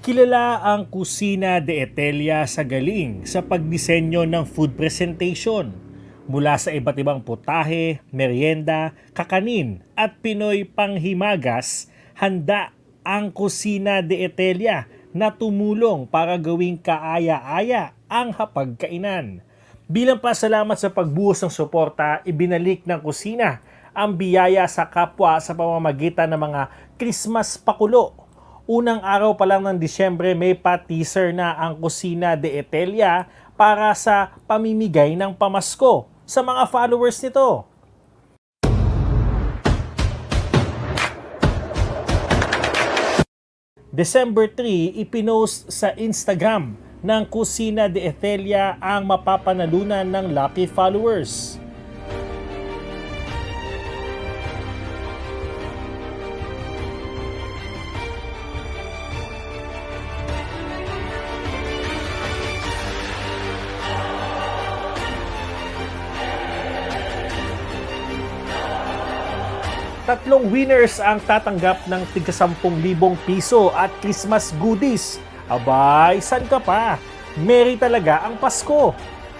Kilala ang Kusina de Etelia sa galing sa pagdisenyo ng food presentation. Mula sa iba't ibang putahe, merienda, kakanin at Pinoy panghimagas, handa ang Kusina de Etelia na tumulong para gawing kaaya-aya ang hapagkainan. Bilang pasalamat sa pagbuhos ng suporta, ibinalik ng kusina ang biyaya sa kapwa sa pamamagitan ng mga Christmas pakulo. Unang araw pa lang ng Disyembre, may pa-teaser na ang Kusina de Etelia para sa pamimigay ng pamasko sa mga followers nito. December 3, ipinost sa Instagram ng Kusina de Etelia ang mapapanalunan ng lucky followers. Tatlong winners ang tatanggap ng tig 10,000 piso at Christmas goodies. Abay, san ka pa? Merry talaga ang Pasko!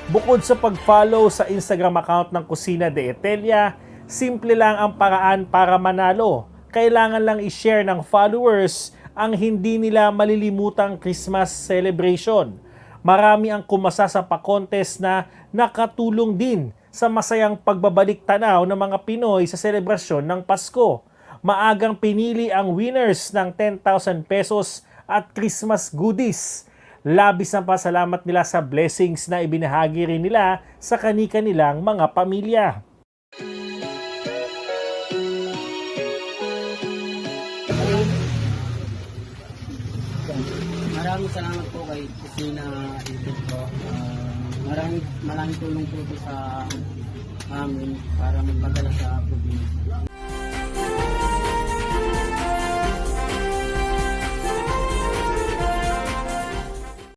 Bukod sa pag-follow sa Instagram account ng Kusina de Etelia, simple lang ang paraan para manalo. Kailangan lang i-share ng followers ang hindi nila malilimutang Christmas celebration. Marami ang kumasa sa pa-contest na nakatulong din sa masayang pagbabalik tanaw ng mga Pinoy sa selebrasyon ng Pasko. Maagang pinili ang winners ng 10,000 pesos at Christmas goodies. Labis na pasalamat nila sa blessings na ibinahagi rin nila sa kani-kanilang mga pamilya. Maraming salamat po kay Kusina po. Maraming tulong po ito sa amin para magpadala sa probinsya.